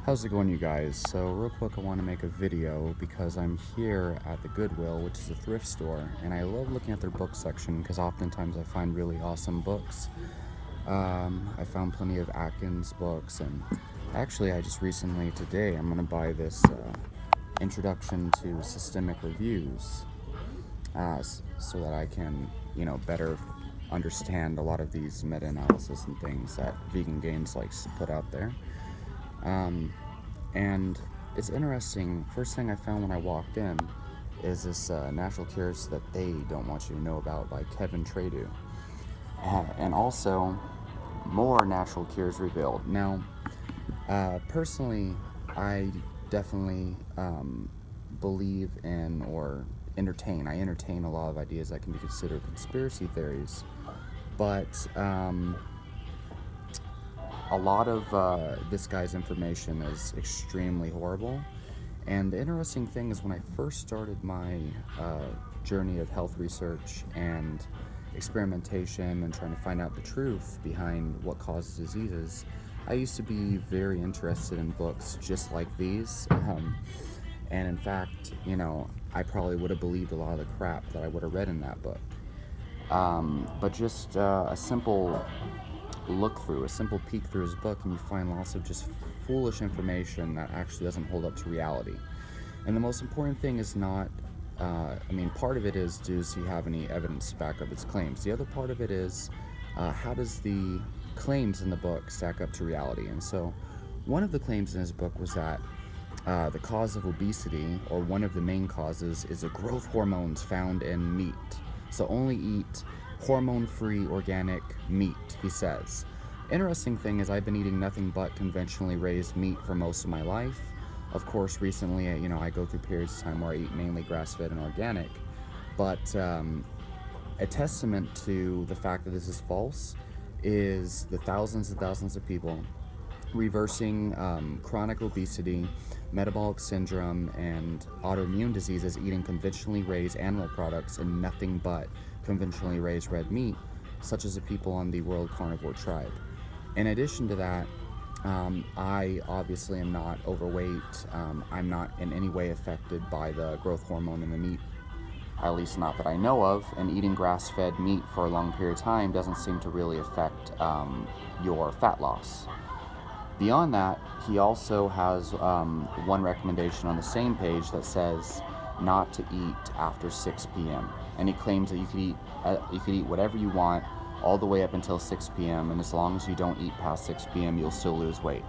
How's it going, you guys? So real quick, I want to make a video because I'm here at the Goodwill, which is a thrift store, and I love looking at their book section because oftentimes I find really awesome books. I found plenty of Atkins books, and actually I just recently, today, I'm going to buy this Introduction to Systemic Reviews so that I can, better understand a lot of these meta-analysis and things that Vegan Gains likes to put out there. And it's interesting, first thing I found when I walked in is this Natural Cures That They Don't Want You to Know About by Kevin Tradu. And also, more natural cures revealed. Now, personally, I definitely believe in or entertain a lot of ideas that can be considered conspiracy theories, but a lot of this guy's information is extremely horrible. And the interesting thing is, when I first started my journey of health research and experimentation and trying to find out the truth behind what causes diseases, I used to be very interested in books just like these. And in fact, I probably would have believed a lot of the crap that I would have read in that book. But just a simple look through, a simple peek through his book, and you find lots of just foolish information that actually doesn't hold up to reality. And the most important thing is not, part of it is, does he have any evidence to back up his claims? The other part of it is, how does the claims in the book stack up to reality? And so one of the claims in his book was that the cause of obesity, or one of the main causes, is the growth hormones found in meat. So only eat hormone-free organic meat, he says. Interesting thing is, I've been eating nothing but conventionally raised meat for most of my life. Of course, recently, I go through periods of time where I eat mainly grass-fed and organic. But a testament to the fact that this is false is the thousands and thousands of people reversing chronic obesity, metabolic syndrome, and autoimmune diseases eating conventionally raised animal products and nothing but conventionally raised red meat, such as the people on the World Carnivore Tribe. In addition to that, I obviously am not overweight. I'm not in any way affected by the growth hormone in the meat, at least not that I know of, and eating grass-fed meat for a long period of time doesn't seem to really affect your fat loss. Beyond that, he also has one recommendation on the same page that says not to eat after 6 p.m. And he claims that you could eat whatever you want all the way up until 6 p.m. And as long as you don't eat past 6 p.m., you'll still lose weight.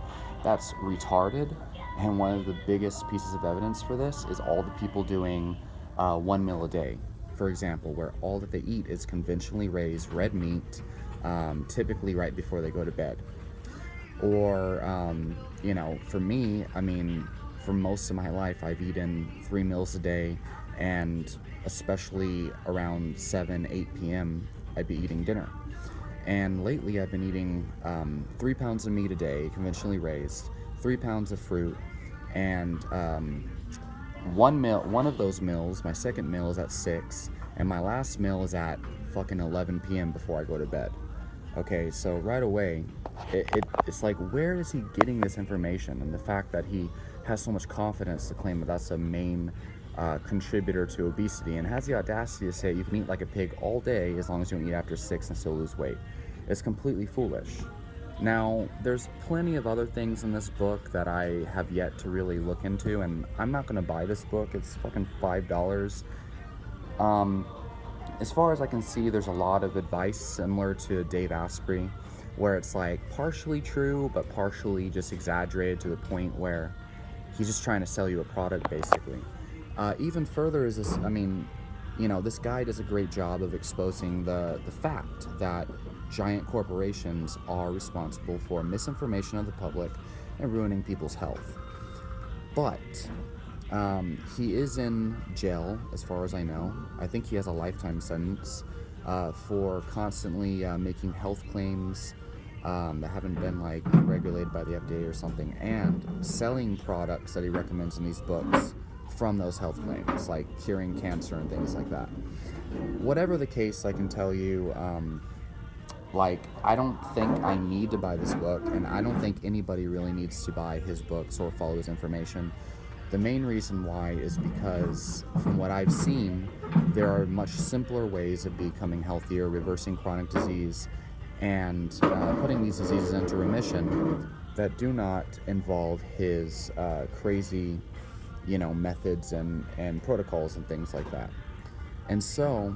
That's retarded. And one of the biggest pieces of evidence for this is all the people doing 1 meal a day, for example, where all that they eat is conventionally raised red meat, typically right before they go to bed. Or, for me, for most of my life, I've eaten 3 meals a day, and especially around 7, 8 p.m., I'd be eating dinner. And lately, I've been eating 3 pounds of meat a day, conventionally raised, 3 pounds of fruit, and one of those meals, my second meal, is at 6, and my last meal is at fucking 11 p.m. before I go to bed. Okay, so right away, it's like, where is he getting this information? And the fact that he has so much confidence to claim that that's a main contributor to obesity, and has the audacity to say you can eat like a pig all day as long as you don't eat after 6 and still lose weight. It's completely foolish. Now, there's plenty of other things in this book that I have yet to really look into, and I'm not going to buy this book. It's fucking $5. As far as I can see, there's a lot of advice similar to Dave Asprey, where it's like partially true, but partially just exaggerated to the point where he's just trying to sell you a product, basically. Even further is this, this guy does a great job of exposing the fact that giant corporations are responsible for misinformation of the public and ruining people's health. But he is in jail, as far as I know. I think he has a lifetime sentence for constantly making health claims that haven't been regulated by the FDA or something, and selling products that he recommends in these books from those health claims, like curing cancer and things like that. Whatever the case, I can tell you, Like, I don't think I need to buy this book, and I don't think anybody really needs to buy his books or follow his information. The main reason why is because, from what I've seen, there are much simpler ways of becoming healthier, reversing chronic disease, and putting these diseases into remission that do not involve his crazy, methods and protocols and things like that. And so,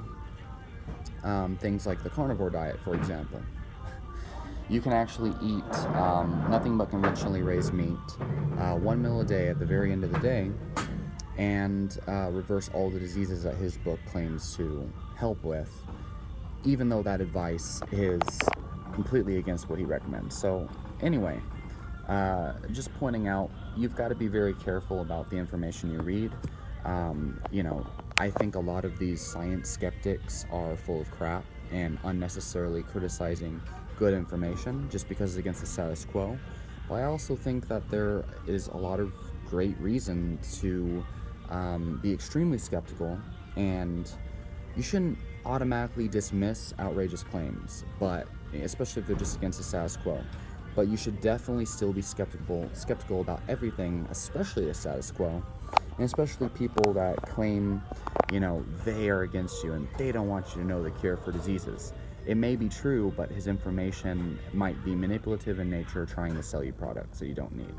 things like the carnivore diet, for example. You can actually eat nothing but conventionally raised meat, 1 meal a day at the very end of the day, and reverse all the diseases that his book claims to help with, even though that advice is completely against what he recommends. So, anyway, just pointing out, you've got to be very careful about the information you read. I think a lot of these science skeptics are full of crap and unnecessarily criticizing good information just because it's against the status quo. But I also think that there is a lot of great reason to be extremely skeptical, and you shouldn't automatically dismiss outrageous claims, but especially if they're just against the status quo. But you should definitely still be skeptical about everything, especially the status quo, and especially people that claim, they are against you and they don't want you to know the cure for diseases. It may be true, but his information might be manipulative in nature, trying to sell you products that you don't need.